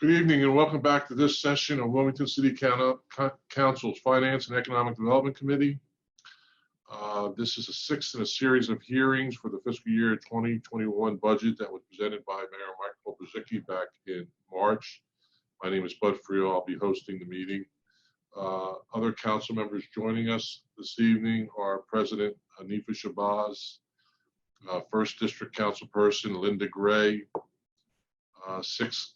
Good evening and welcome back to this session of Wilmington City Council's Finance and Economic Development Committee. This is the sixth in a series of hearings for the fiscal year 2021 budget that was presented by Mayor Michael Brzezicki back in March. My name is Bud Friel. I'll be hosting the meeting. Other council members joining us this evening are President Hanifa Shabazz, First District Councilperson Linda Gray, Sixth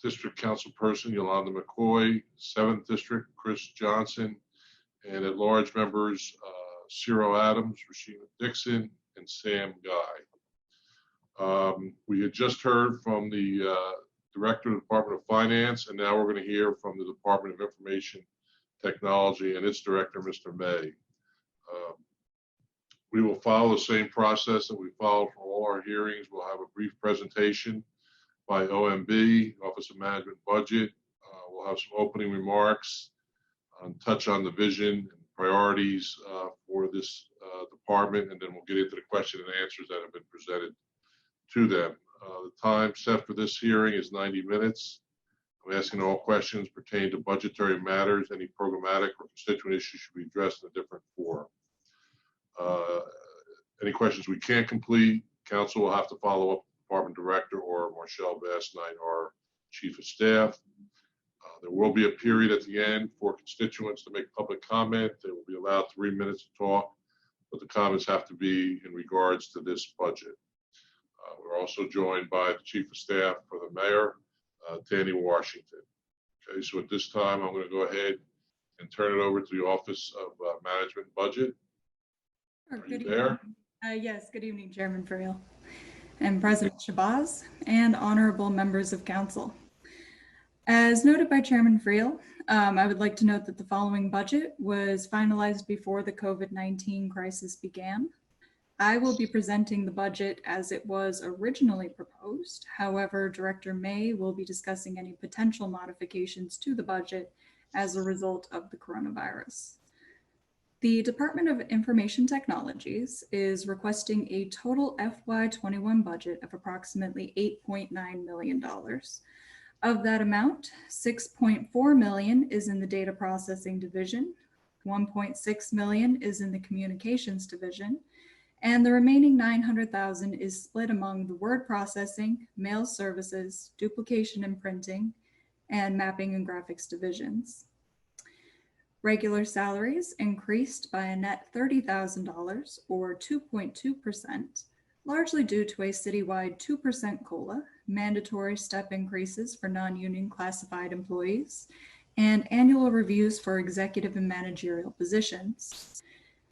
District Councilperson Yolanda McCoy, 7th District Chris Johnson, and at-large members Cyril Adams, Rashina Dixon, and Sam Guy. We had just heard from the Director of the Department of Finance, and now we're going to hear from the Department of Information Technology and its Director, Mr. May. We will follow the same process that we followed for all our hearings. We'll have a brief presentation by OMB, Office of Management Budget. We'll have some opening remarks, touch on the vision and priorities for this department, and then we'll get into the question and answers that have been presented to them. The time set for this hearing is 90 minutes. I'm asking all questions pertaining to budgetary matters. Any programmatic or constituent issues should be addressed in a different forum. Any questions we can't complete, Council will have to follow up Department Director or Marshall Bass-Knight, our Chief of Staff. There will be a period at the end for constituents to make public comment. They will be allowed 3 minutes to talk, but the comments have to be in regards to this budget. We're also joined by the Chief of Staff for the Mayor, Danny Washington. Okay, so at this time, I'm going to go ahead and turn it over to the Office of Management and Budget. Are you there? Yes, good evening, Chairman Friel and President Shabazz and honorable members of council. As noted by Chairman Friel, I would like to note that the following budget was finalized before the COVID-19 crisis began. I will be presenting the budget as it was originally proposed. However, Director May will be discussing any potential modifications to the budget as a result of the coronavirus. The Department of Information Technologies is requesting a total FY21 budget of approximately $8.9 million. Of that amount, $6.4 million is in the Data Processing Division, $1.6 million is in the Communications Division, and the remaining $900,000 is split among the Word Processing, Mail Services, Duplication and Printing, and Mapping and Graphics divisions. Regular salaries increased by a net $30,000 or 2.2%, largely due to a citywide 2% COLA, mandatory step increases for non-union classified employees, and annual reviews for executive and managerial positions.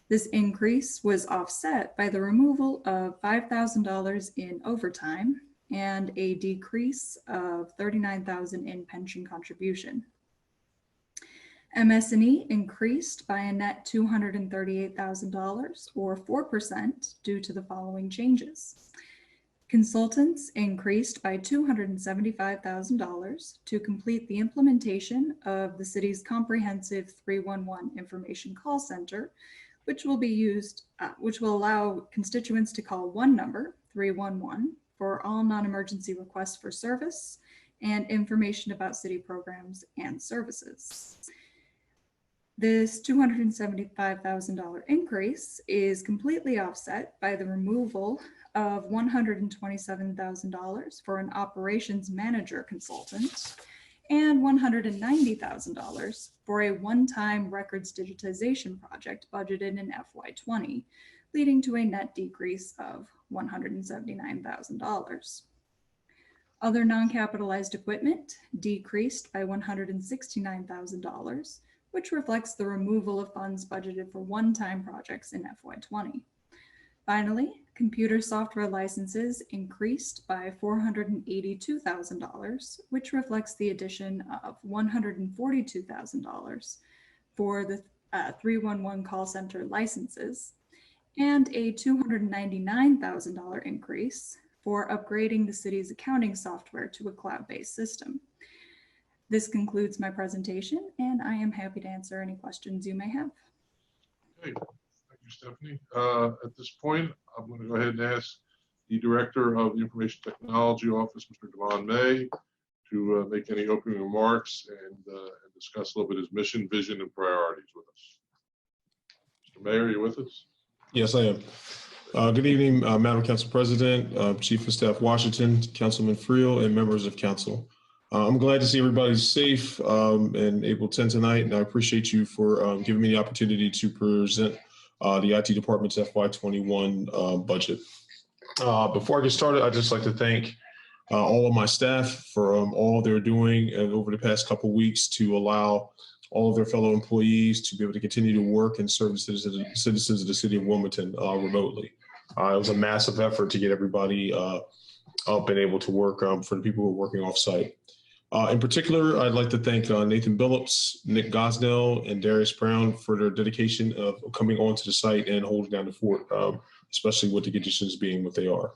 This increase was offset by the removal of $5,000 in overtime and a decrease of $39,000 in pension contribution. MS&E increased by a net $238,000 or 4% due to the following changes. Consultants increased by $275,000 to complete the implementation of the city's comprehensive 311 information call center, which will allow constituents to call one number, 311, for all non-emergency requests for service and information about city programs and services. This $275,000 increase is completely offset by the removal of $127,000 for an operations manager consultant and $190,000 for a one-time records digitization project budgeted in FY20, leading to a net decrease of $179,000. Other non-capitalized equipment decreased by $169,000, which reflects the removal of funds budgeted for one-time projects in FY20. Finally, computer software licenses increased by $482,000, which reflects the addition of $142,000 for the 311 call center licenses and a $299,000 increase for upgrading the city's accounting software to a cloud-based system. This concludes my presentation, and I am happy to answer any questions you may have. Okay, thank you, Stephanie. At this point, I'm going to go ahead and ask the Director of the Information Technology Office, Mr. Devon May, to make any opening remarks and discuss a little bit his mission, vision, and priorities with us. Mr. Mayor, are you with us? Yes, I am. Good evening, Madam Council President, Chief of Staff Washington, Councilman Friel, and members of council. I'm glad to see everybody's safe and able to attend tonight, and I appreciate you for giving me the opportunity to present the IT Department's FY21 budget. Before I get started, I'd just like to thank all of my staff for all they're doing over the past couple of weeks to allow all of their fellow employees to be able to continue to work and serve the citizens of the city of Wilmington remotely. It was a massive effort to get everybody up and able to work for the people who are working off-site. In particular, I'd like to thank Nathan Billups, Nick Gosnell, and Darius Brown for their dedication of coming onto the site and holding down the fort, especially with the conditions being what they are.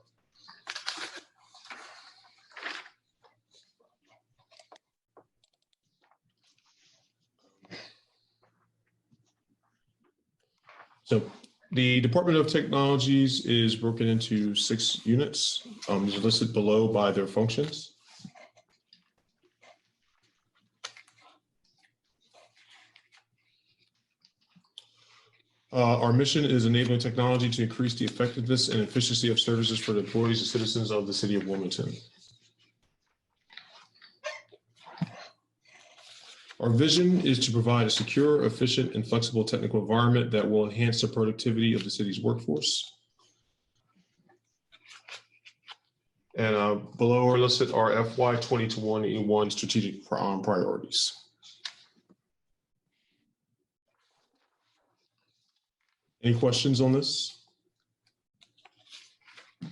So the Department of Technologies is broken into 6 units. These are listed below by their functions. Our mission is enabling technology to increase the effectiveness and efficiency of services for the employees and citizens of the city of Wilmington. Our vision is to provide a secure, efficient, and flexible technical environment that will enhance the productivity of the city's workforce. And below are listed our FY 2021 strategic priorities. Any questions on this? I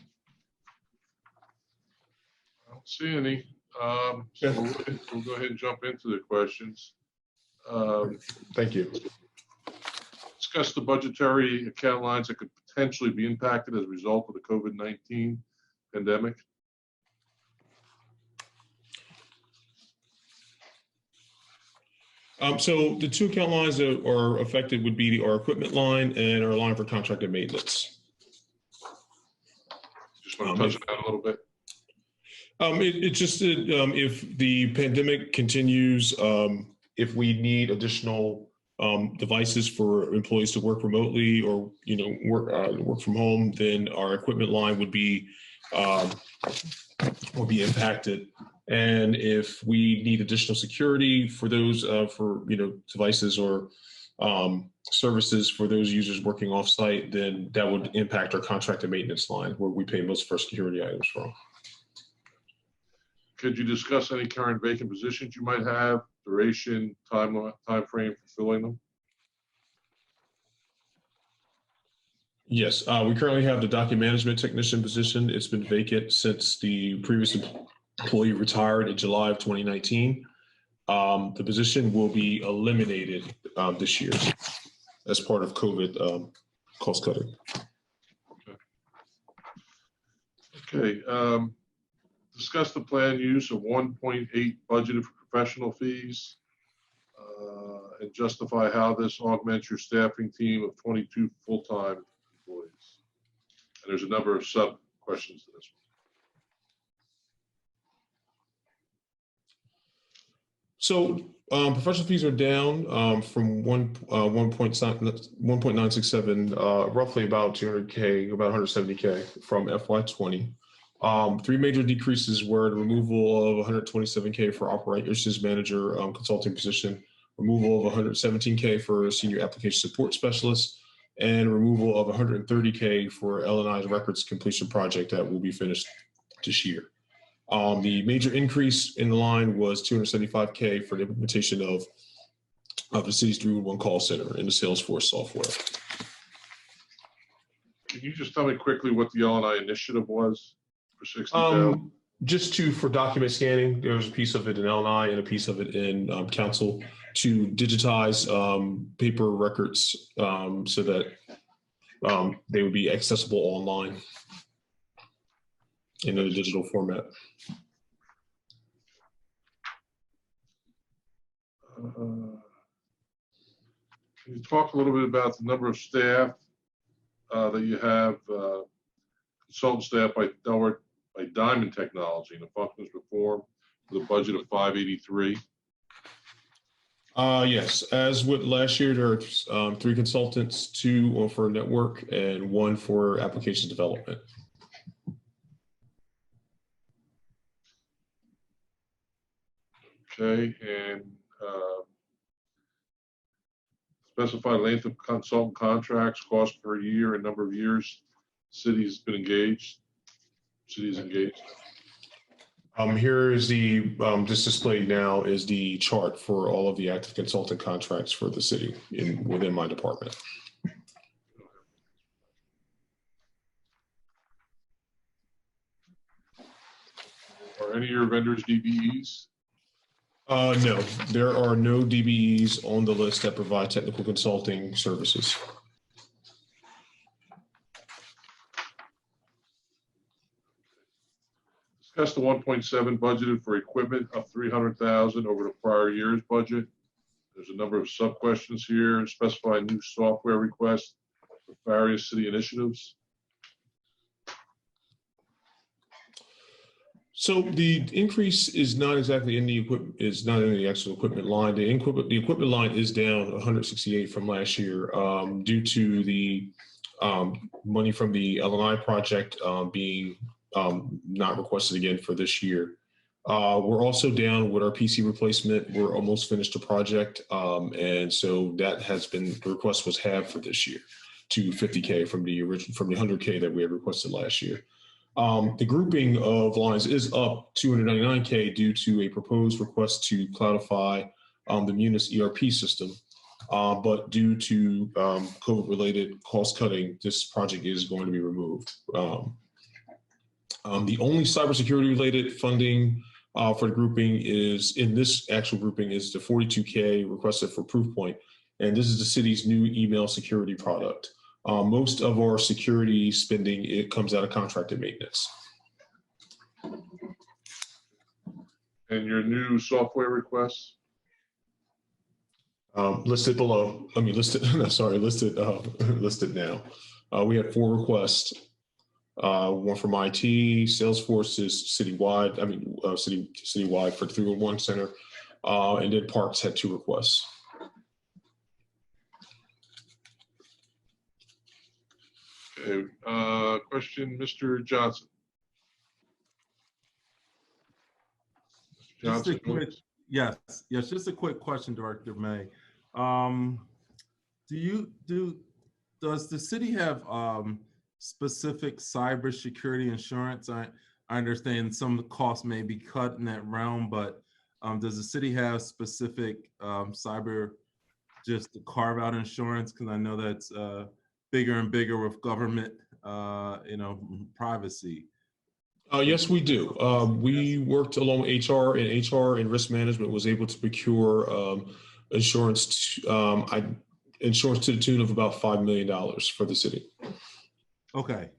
don't see any. So we'll go ahead and jump into the questions. Thank you. Discuss the budgetary account lines that could potentially be impacted as a result of the COVID-19 pandemic. So the 2 account lines that are affected would be our equipment line and our line for contracted maintenance. Just want to touch on that a little bit. It's just that if the pandemic continues, if we need additional devices for employees to work remotely or work from home, then our equipment line would be impacted. And if we need additional security for those devices or services for those users working off-site, then that would impact our contracted maintenance line where we pay most of our security items from. Could you discuss any current vacant positions you might have, duration, time frame for filling them? Yes, we currently have the document management technician position. It's been vacant since the previous employee retired in July of 2019. The position will be eliminated this year as part of COVID cost cutting. Okay. Discuss the planned use of 1.8 budgeted for professional fees and justify how this augments your staffing team of 22 full-time employees. And there's a number of sub questions to this one. So professional fees are down from 1.967, roughly about 200K, about 170K from FY20. 3 major decreases were the removal of 127K for operations manager consulting position, removal of 117K for senior application support specialist, and removal of 130K for L&I's records completion project that will be finished this year. The major increase in the line was 275K for the implementation of the city's 311 call center in the Salesforce software. Can you just tell me quickly what the L&I initiative was for 60,000? Just for document scanning, there was a piece of it in L&I and a piece of it in council to digitize paper records so that they would be accessible online in a digital format. Can you talk a little bit about the number of staff that you have, consultant staff by Diamond Technology and the functions performed, with a budget of 583. Yes, as with last year, there are 3 consultants, 2 for network and 1 for application development. Okay, and specified length of consultant contracts, cost per year, and number of years city's been engaged. City's engaged. Here is the, just displayed now is the chart for all of the active consultant contracts for the city within my department. Are any of your vendors DBEs? No, there are no DBEs on the list that provide technical consulting services. Discuss the 1.7 budgeted for equipment of 300,000 over the prior year's budget. There's a number of sub-questions here. Specify new software requests for various city initiatives. So the increase is not exactly in the equipment, is not in the actual equipment line. The equipment line is down 168 from last year due to the money from the LNI project being not requested again for this year. We're also down with our PC replacement. We're almost finished the project. And so that has been, the request was halved for this year to 50K from the original, from the 100K that we had requested last year. The grouping of lines is up 299K due to a proposed request to cloudify the Munis ERP system. But due to COVID-related cost cutting, this project is going to be removed. The only cybersecurity related funding for the grouping is, in this actual grouping, is the 42K requested for Proofpoint. And this is the city's new email security product. Most of our security spending, it comes out of contracted maintenance. And your new software requests? Listed below, I mean, listed, no, sorry, listed now. We had 4 requests. One from IT, Salesforce is citywide, I mean, citywide for the 311 center. And then Parks had 2 requests. Okay, question, Mr. Johnson. Mr. Johnson, yes, just a quick question, Director May. Does the city have specific cybersecurity insurance? I understand some of the costs may be cut in that realm, but does the city have specific cyber, just the carve out insurance? Because I know that's bigger and bigger with government, privacy. Yes, we do. We worked along with HR and risk management was able to procure insurance to the tune of about $5 million for the city. Okay,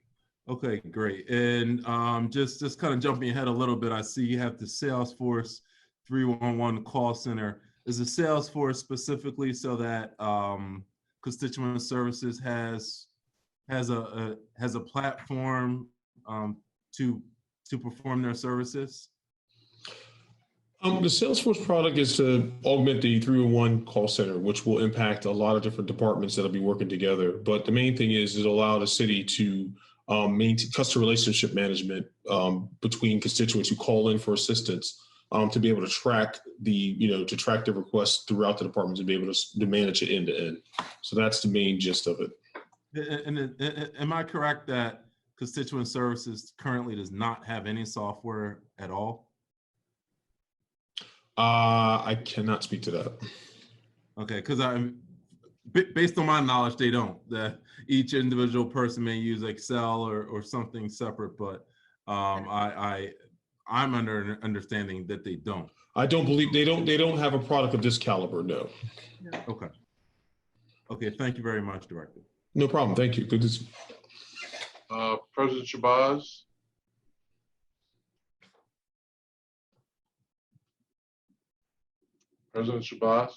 great. And just kind of jumping ahead a little bit, I see you have the Salesforce 311 call center. Is the Salesforce specifically so that Constituent Services has a platform to perform their services? The Salesforce product is to augment the 311 call center, which will impact a lot of different departments that'll be working together. But the main thing is allow the city to maintain customer relationship management between constituents who call in for assistance, to be able to track the requests throughout the department, to be able to manage it end to end. So that's the main gist of it. And am I correct that Constituent Services currently does not have any software at all? I cannot speak to that. Okay, because based on my knowledge, they don't. That each individual person may use Excel or something separate, but I'm under understanding that they don't. I don't believe they don't have a product of this caliber. No. Okay. Thank you very much, Director. No problem. Thank you. Good to see you. President Shabazz. President Shabazz.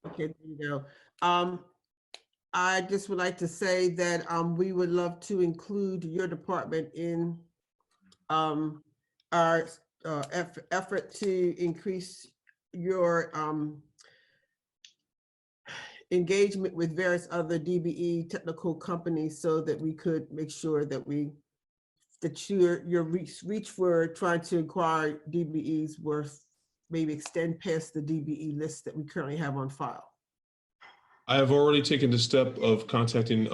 Okay, there you go. I just would like to say that we would love to include your department in our effort to increase your engagement with various other DBE technical companies so that we could make sure that your reach for trying to acquire DBEs were maybe extend past the DBE list that we currently have on file. I have already taken the step of contacting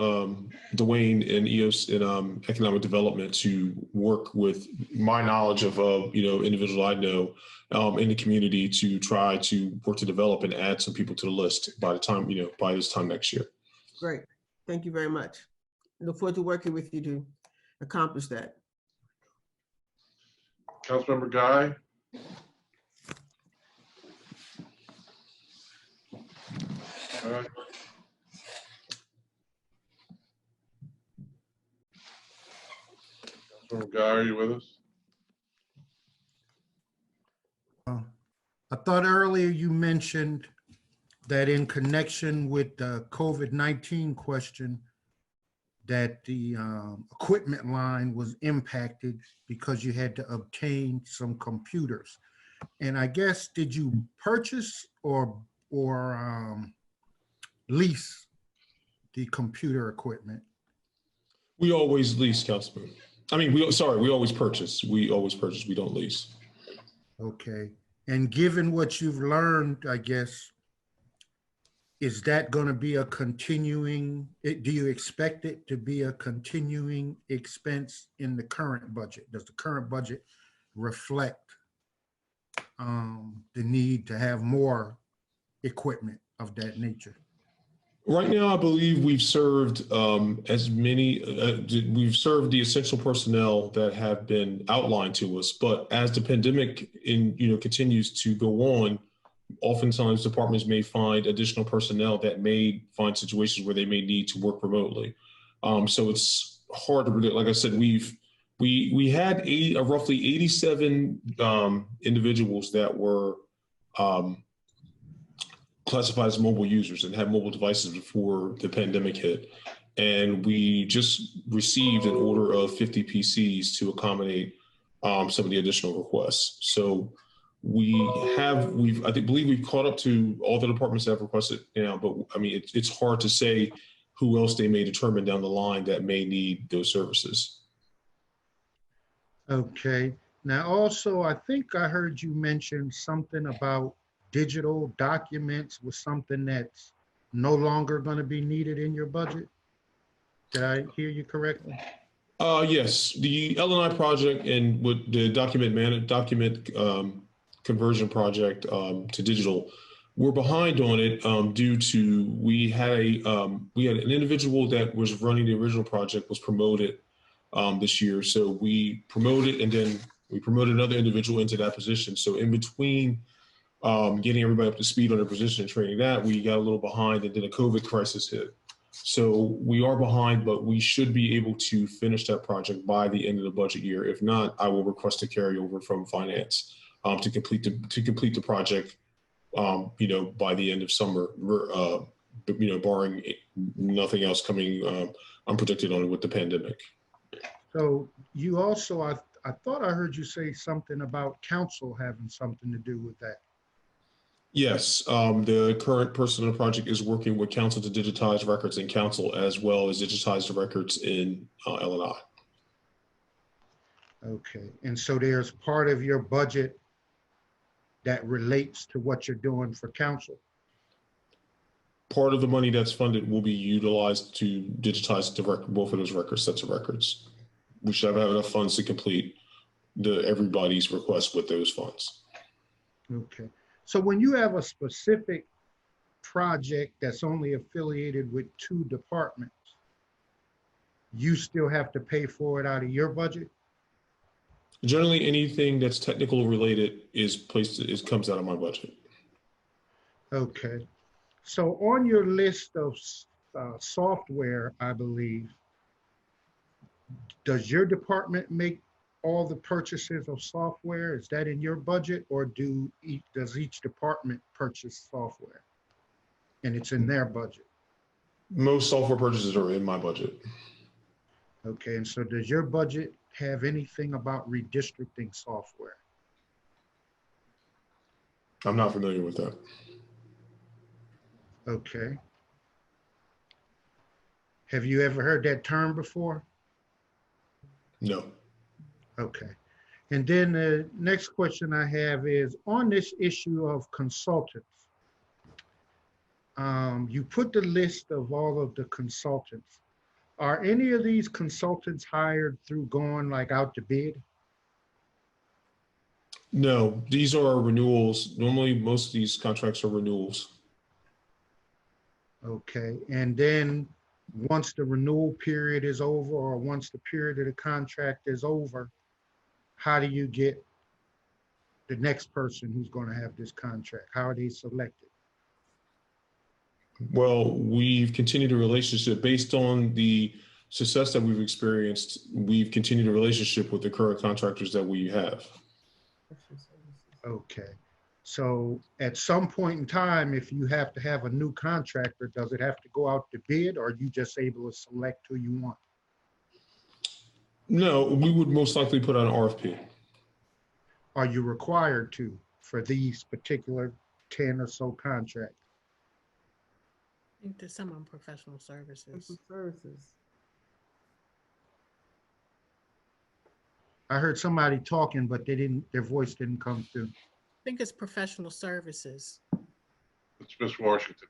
Dwayne in EOS in economic development to work with my knowledge of individuals I know in the community to try to work to develop and add some people to the list by the time by this time next year. Great, thank you very much. Look forward to working with you to accomplish that. Councilmember Guy. All right. Councilmember Guy, are you with us? I thought earlier you mentioned that in connection with the COVID-19 question, that the equipment line was impacted because you had to obtain some computers. And I guess, did you purchase or lease the computer equipment? We always lease, Councilman. I mean, we always purchase. We always purchase. We don't lease. Okay. And given what you've learned, I guess, is that going to be a continuing, do you expect it to be a continuing expense in the current budget? Does the current budget reflect the need to have more equipment of that nature? Right now, I believe we've served we've served the essential personnel that have been outlined to us. But as the pandemic continues to go on, oftentimes departments may find additional personnel that may find situations where they may need to work remotely. So it's hard to predict. Like I said, we had roughly 87 individuals that were classified as mobile users and had mobile devices before the pandemic hit. And we just received an order of 50 PCs to accommodate some of the additional requests. So I believe we've caught up to all the departments that have requested now, but I mean, it's hard to say who else they may determine down the line that may need those services. Okay. Now, also, I think I heard you mention something about digital documents was something that's no longer going to be needed in your budget. Did I hear you correctly? Yes, the L&I project and with the document conversion project to digital, we're behind on it due to we had an individual that was running the original project was promoted this year. So we promoted and then we promoted another individual into that position. So in between getting everybody up to speed on their position and training that, we got a little behind and then a COVID crisis hit. So we are behind, but we should be able to finish that project by the end of the budget year. If not, I will request a carryover from finance to complete the project, by the end of summer, barring nothing else coming unpredicted on it with the pandemic. So you also, I thought I heard you say something about council having something to do with that. Yes, the current person in the project is working with council to digitize records in council as well as digitize the records in L&I. Okay, and so there's part of your budget that relates to what you're doing for council. Part of the money that's funded will be utilized to digitize both of those records, sets of records. We should have enough funds to complete everybody's request with those funds. Okay. So when you have a specific project that's only affiliated with 2 departments, you still have to pay for it out of your budget? Generally, anything that's technical related comes out of my budget. Okay. So on your list of software, I believe, does your department make all the purchases of software? Is that in your budget, or does each department purchase software and it's in their budget? Most software purchases are in my budget. Okay, and so does your budget have anything about redistricting software? I'm not familiar with that. Okay. Have you ever heard that term before? No. Okay. And then the next question I have is on this issue of consultants. You put the list of all of the consultants. Are any of these consultants hired through going like out to bid? No, these are renewals. Normally, most of these contracts are renewals. Okay, and then once the renewal period is over, or once the period of the contract is over, how do you get the next person who's going to have this contract? How are they selected? Well, we've continued a relationship based on the success that we've experienced. We've continued a relationship with the current contractors that we have. Okay, so at some point in time, if you have to have a new contractor, does it have to go out to bid, or are you just able to select who you want? No, we would most likely put out an RFP. Are you required to for these particular 10 or so contracts? I think there's some on professional services. I heard somebody talking, but their voice didn't come through. I think it's professional services. It's Miss Washington.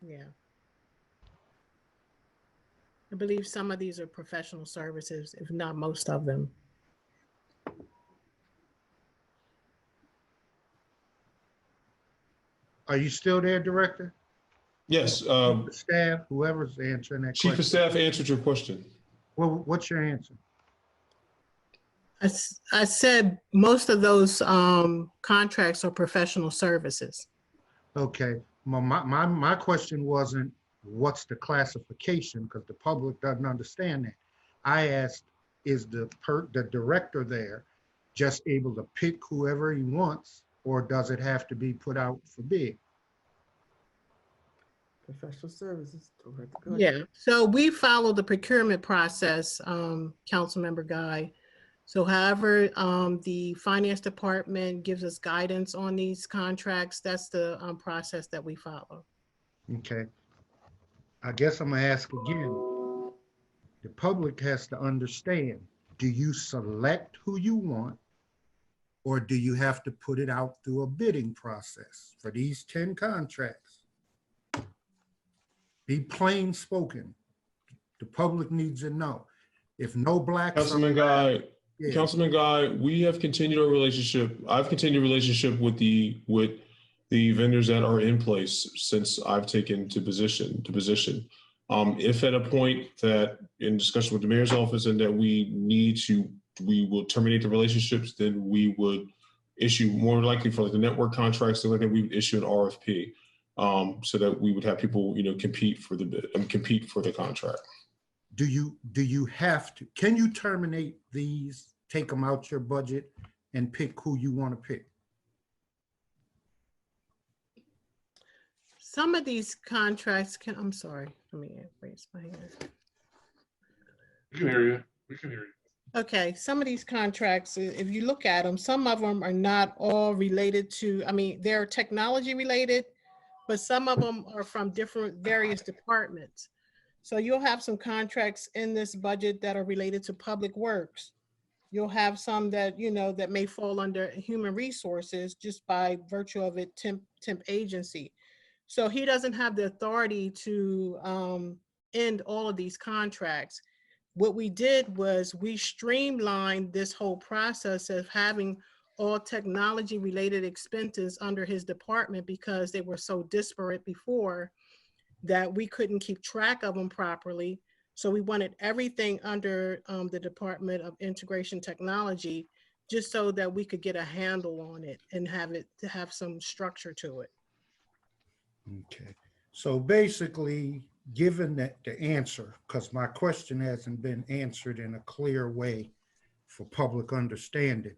Yeah. I believe some of these are professional services, if not most of them. Are you still there, Director? Yes, Staff, whoever's answering that Chief of question. Staff answered your question. Well, what's your answer? I said most of those contracts are professional services. Okay, well, my question wasn't what's the classification, because the public doesn't understand that. I asked, is the director there just able to pick whoever he wants, or does it have to be put out for bid? Professional services. Yeah, so we follow the procurement process, Councilmember Guy. So however, the finance department gives us guidance on these contracts, that's the process that we follow. Okay. I guess I'm gonna ask again. The public has to understand, do you select who you want, or do you have to put it out through a bidding process for these 10 contracts? Be plain spoken. The public needs to know. If no blacks. Councilman Guy, Yeah. Councilman Guy, we have continued our relationship. I've continued a relationship with the vendors that are in place since I've taken to position. If at a point that in discussion with the mayor's office and that we will terminate the relationships, then we would issue, more likely for like the network contracts, like that we would issue an RFP so that we would have people, compete for the bid and compete for the contract. Do you have to, can you terminate these, take them out your budget and pick who you want to pick? Some of these contracts I'm sorry, let me raise my hand. We can hear you. We can hear you. Okay, some of these contracts, if you look at them, some of them are not all related to, they're technology related, but some of them are from various departments. So you'll have some contracts in this budget that are related to public works. You'll have some that, that may fall under human resources just by virtue of it temp agency. So he doesn't have the authority to end all of these contracts. What we did was we streamlined this whole process of having all technology related expenses under his department because they were so disparate before that we couldn't keep track of them properly. So we wanted everything under the Department of Integration Technology, just so that we could get a handle on it and have some structure to it. Okay, so basically, given that the answer, because my question hasn't been answered in a clear way for public understanding.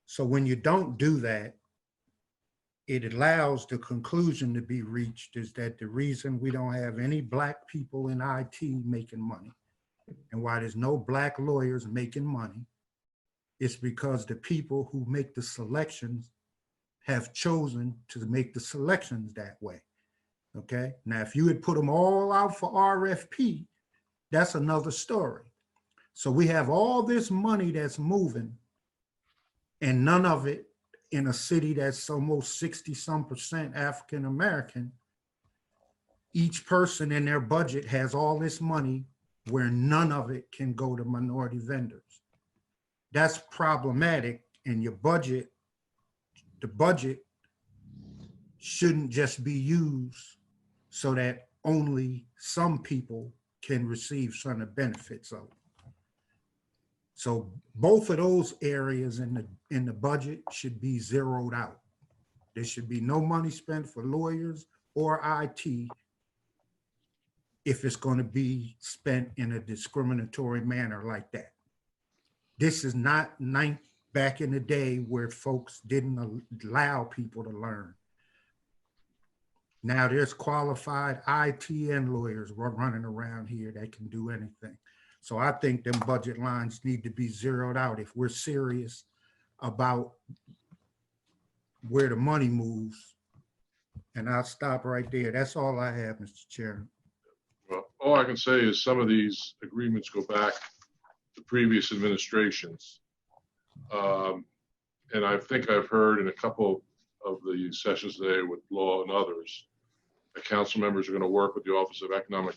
So when you don't do that, it allows the conclusion to be reached is that the reason we don't have any Black people in IT making money and why there's no Black lawyers making money is because the people who make the selections have chosen to make the selections that way. Okay. Now, if you had put them all out for RFP, that's another story. So we have all this money that's moving and none of it in a city that's almost 60-some% African-American. Each person in their budget has all this money where none of it can go to minority vendors. That's problematic, and your budget, the budget shouldn't just be used so that only some people can receive some of the benefits of it. So both of those areas in the budget should be zeroed out. There should be no money spent for lawyers or IT if it's going to be spent in a discriminatory manner like that. This is not back in the day where folks didn't allow people to learn. Now there's qualified IT and lawyers running around here that can do anything. So I think them budget lines need to be zeroed out if we're serious about where the money moves. And I'll stop right there. That's all I have, Mr. Chairman. Well, all I can say is some of these agreements go back to previous administrations. And I think I've heard in a couple of the sessions today with Law and others, the council members are going to work with the Office of Economic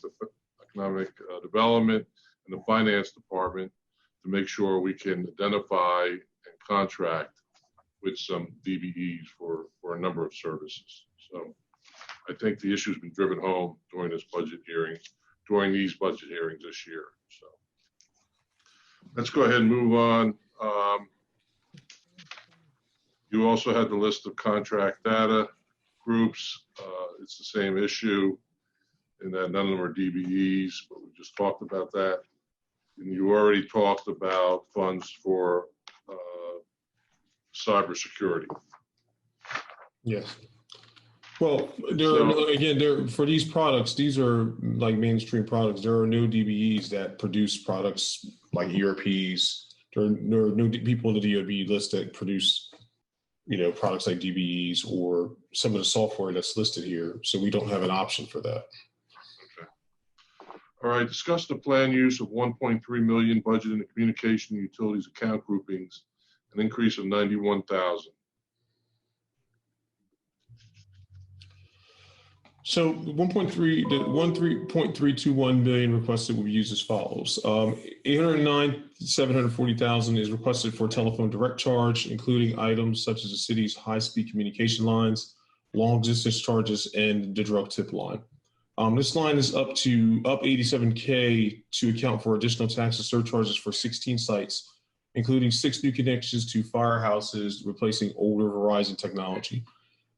Development and the Finance Department to make sure we can identify and contract with some DBEs for a number of services. So I think the issue has been driven home during this budget hearing, during these budget hearings this year. So let's go ahead and move on. You also had the list of contract data groups. It's the same issue in that none of them are DBEs, but we just talked about that. And you already talked about funds for cybersecurity. Yes. Well, for these products, these are like mainstream products. There are no DBEs that produce products like ERPs. There are no people in the DoD list that produce, products like DBEs or some of the software that's listed here. So we don't have an option for that. Okay. All right. Discuss the planned use of 1.3 million budget in the communication and utilities account groupings, an increase of 91,000. So the 13.321 billion requested will be used as follows. 809,740,000 is requested for telephone direct charge, including items such as the city's high-speed communication lines, long distance charges, and the drug tip line. This line is up 87K to account for additional taxes surcharges for 16 sites, including 6 new connections to firehouses, replacing older Verizon technology.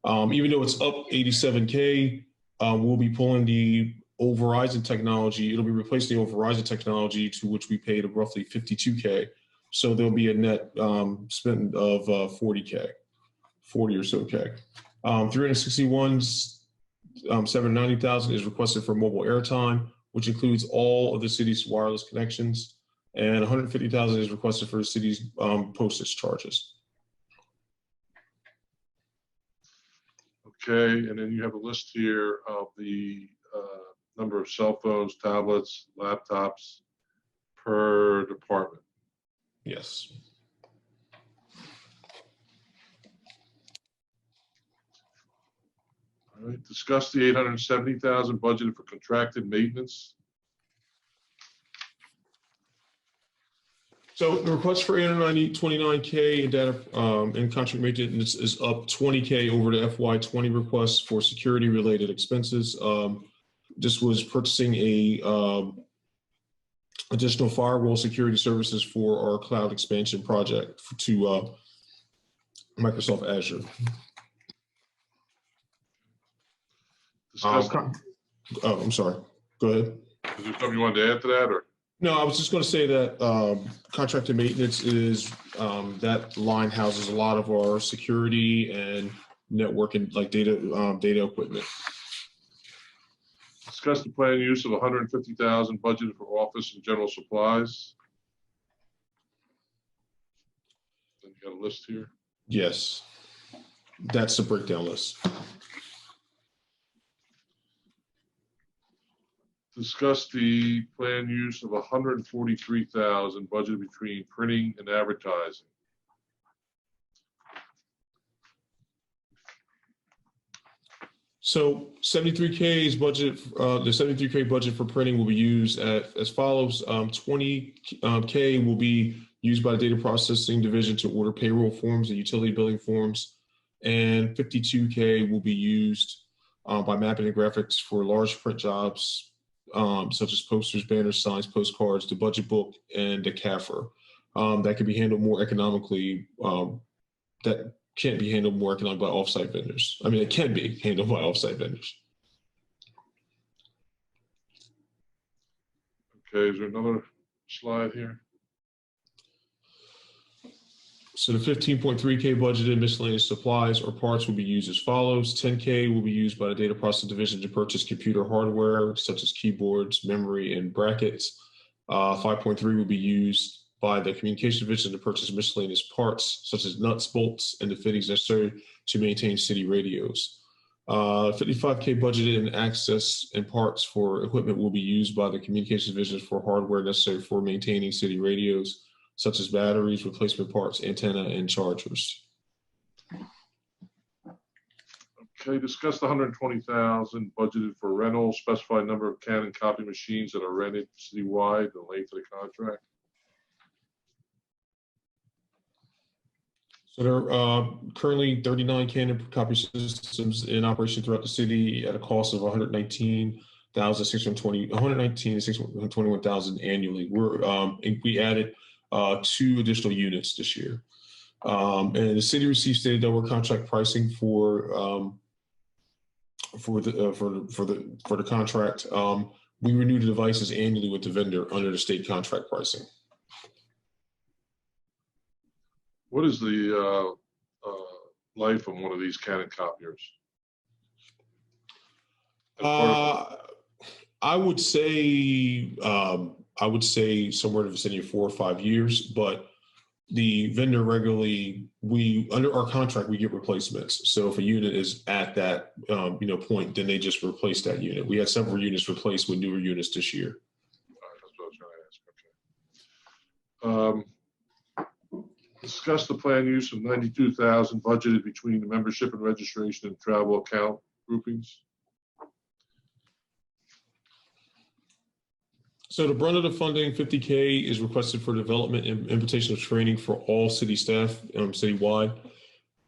Even though it's up 87K, we'll be pulling the old Verizon technology. It'll be replacing the old Verizon technology to which we paid roughly 52K. So there'll be a net spend of 40 or so K. 361,790,000 is requested for mobile airtime, which includes all of the city's wireless connections, and 150,000 is requested for the city's postage charges. Okay, and then you have a list here of the number of cell phones, tablets, laptops per department. Yes. All right, discuss the 870,000 budgeted for contracted maintenance. So the request for 829K in data and contract maintenance is up 20K over the FY20 request for security related expenses. This was purchasing a additional firewall security services for our cloud expansion project to Microsoft Azure. I'm sorry. Go ahead. Is there something you wanted to add to that, or? No, I was just going to say that contracted maintenance is that line houses a lot of our security and network and like data equipment. Discuss the planned use of $150,000 budgeted for office and general supplies. Then you got a list here. Yes, that's the breakdown list. Discuss the planned use of $143,000 budgeted between printing and advertising. So 73K is budget. The 73K budget for printing will be used as follows. 20K will be used by the data processing division to order payroll forms and utility billing forms, and 52K will be used by mapping and graphics for large print jobs, such as posters, banners, signs, postcards, the budget book, and the CAFR. That can be handled more economically. That can't be handled more economically by offsite vendors. I mean, it can be handled by offsite vendors. Okay, is there another slide here? So the 15.3K budgeted miscellaneous supplies or parts will be used as follows. 10K will be used by the data processing division to purchase computer hardware, such as keyboards, memory, and brackets. 5.3 will be used by the communication division to purchase miscellaneous parts, such as nuts, bolts, and the fittings necessary to maintain city radios. 55K budgeted in access and parts for equipment will be used by the communication division for hardware necessary for maintaining city radios, such as batteries, replacement parts, antenna, and chargers. Okay, discuss the $120,000 budgeted for rental, specified number of Canon copy machines that are rented citywide, the length of the contract. So there are currently 39 Canon copy systems in operation throughout the city at a cost of $119,621 annually. We added 2 additional units this year, and the city received stated upward contract pricing for the contract. We renew the devices annually with the vendor under the state contract pricing. What is the life of one of these Canon copiers? I would say somewhere in the vicinity of 4 or 5 years, but the vendor regularly, under our contract, we get replacements. So if a unit is at that point, then they just replace that unit. We had several units replaced with newer units this year. That's what I was going to ask. Okay. Discuss the planned use of $92,000 budgeted between the membership and registration and travel account groupings. So the brunt of the funding, 50K, is requested for development and invitation of training for all city staff citywide.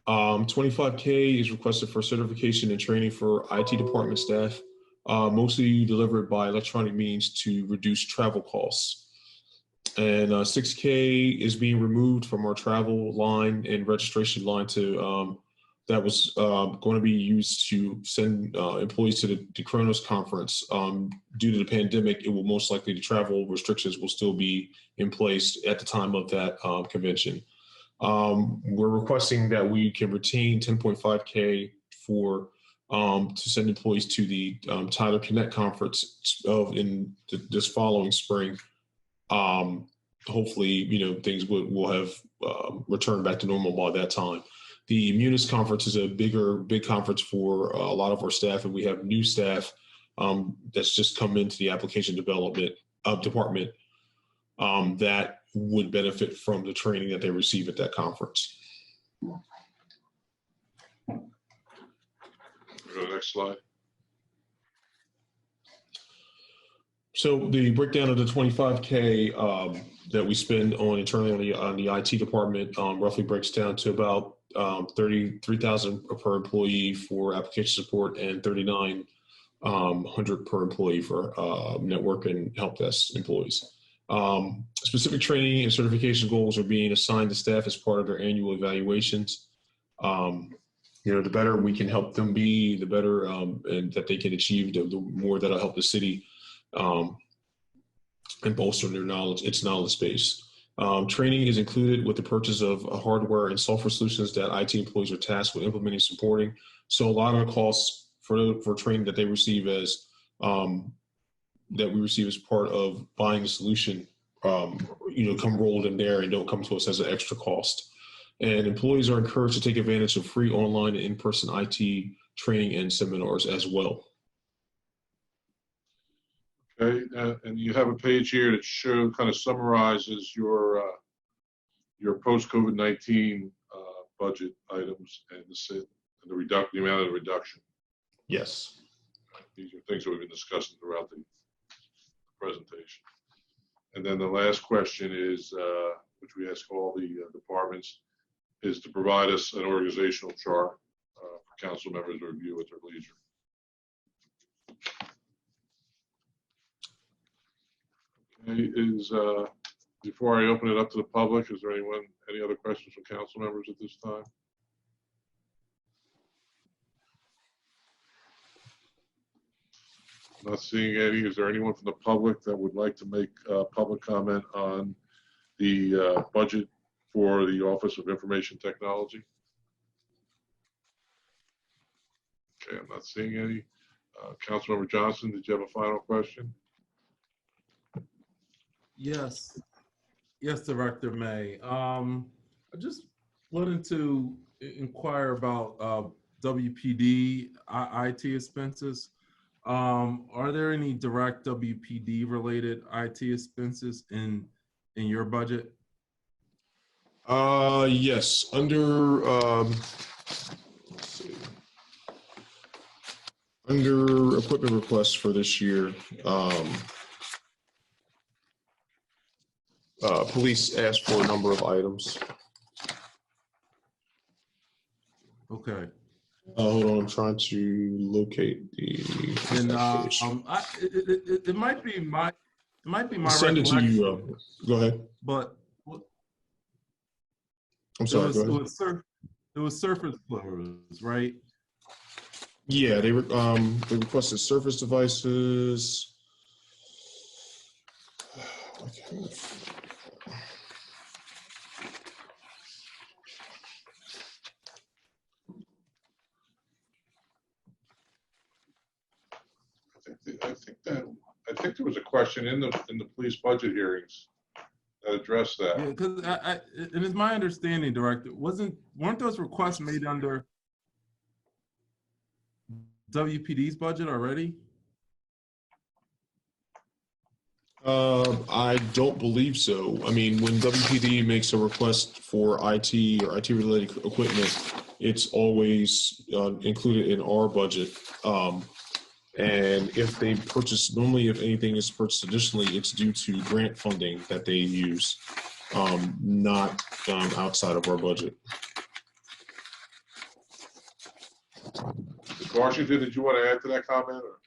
25K is requested for certification and training for IT department staff, mostly delivered by electronic means to reduce travel costs. And 6K is being removed from our travel line and registration line to that was going to be used to send employees to the Kronos conference. Due to the pandemic, it will most likely, the travel restrictions will still be in place at the time of that convention. We're requesting that we can retain 10.5K for to send employees to the Tyler Connect conference in this following spring. Hopefully, things will have returned back to normal by that time. The Munis conference is a big conference for a lot of our staff, and we have new staff that's just come into the application development department that would benefit from the training that they receive at that conference. Go to the next slide. So the breakdown of the 25K that we spend on internally on the IT department roughly breaks down to about $33,000 per employee for application support and $3,900 per employee for network and help desk employees. Specific training and certification goals are being assigned to staff as part of their annual evaluations. The better we can help them be, the better and that they can achieve, the more that'll help the city and bolster their knowledge, its knowledge base. Training is included with the purchase of hardware and software solutions that IT employees are tasked with implementing and supporting. So a lot of the costs for training that they receive as that we receive as part of buying the solution, come rolled in there and don't come to us as an extra cost. And employees are encouraged to take advantage of free online and in-person IT training and seminars as well. Okay, and you have a page here that kind of summarizes your post-COVID-19 budget items and the amount of the reduction. Yes. These are things that we've been discussing throughout the presentation. And then the last question is, which we ask all the departments, is to provide us an organizational chart for council members to review at their leisure. Okay, before I open it up to the public, is there any other questions from council members at this time? Not seeing any. Is there anyone from the public that would like to make public comment on the budget for the Office of Information Technology? Okay, I'm not seeing any. Councilmember Johnson, did you have a final question? Yes, Director May. I just wanted to inquire about WPD IT expenses. Are there any direct WPD related IT expenses in your budget? Yes, under let's see. Under equipment requests for this year, police asked for a number of items. Okay. Hold on, I'm trying to locate the. And it might be my Send it to you. Go ahead. But I'm sorry. Go ahead. It was surface flows, right? Yeah, they requested Surface devices. I think there was a question in the police budget hearings that addressed that. Yeah, because it is my understanding, Director, weren't those requests made under WPD's budget already? I don't believe so. I mean, when WPD makes a request for IT or IT related equipment, it's always included in our budget. And if they purchase, normally if anything is purchased additionally, it's due to grant funding that they use, not outside of our budget. Washington, did you want to add to that comment? Or?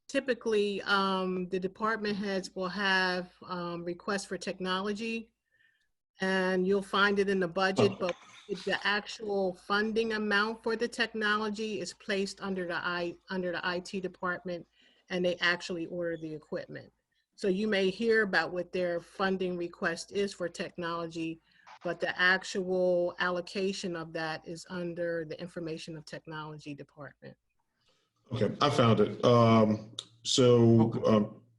Typically, the department heads will have requests for technology, and you'll find it in the budget, but the actual funding amount for the technology is placed under the IT department, and they actually order the equipment. So you may hear about what their funding request is for technology, but the actual allocation of that is under the Information of Technology department. Okay, I found it.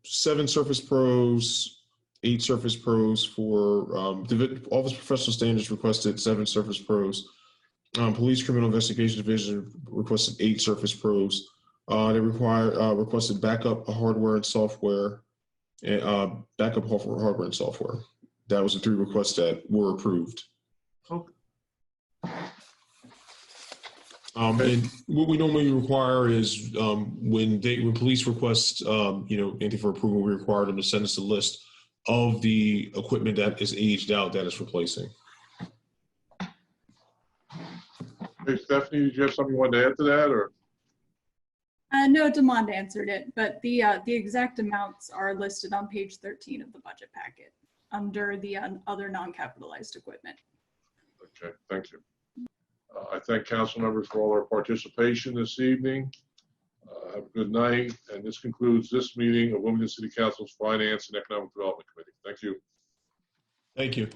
7 Surface Pros, 8 Surface Pros for the Office Professional Standards requested 7 Surface Pros. Police Criminal Investigation Division requested 8 Surface Pros. They requested backup hardware and software, and backup hardware and software. That was the 3 requests that were approved. Okay. And what we normally require is when police request anything for approval, we require them to send us a list of the equipment that is aged out that is replacing. Hey, Stephanie, did you have something you wanted to add to that, or? No, Demond answered it, but the exact amounts are listed on page 13 of the budget packet under the other non-capitalized equipment. Okay, thank you. I thank council members for all their participation this evening. Have a good night. And this concludes this meeting of Wilmington City Council's Finance and Economic Development Committee. Thank you. Thank you.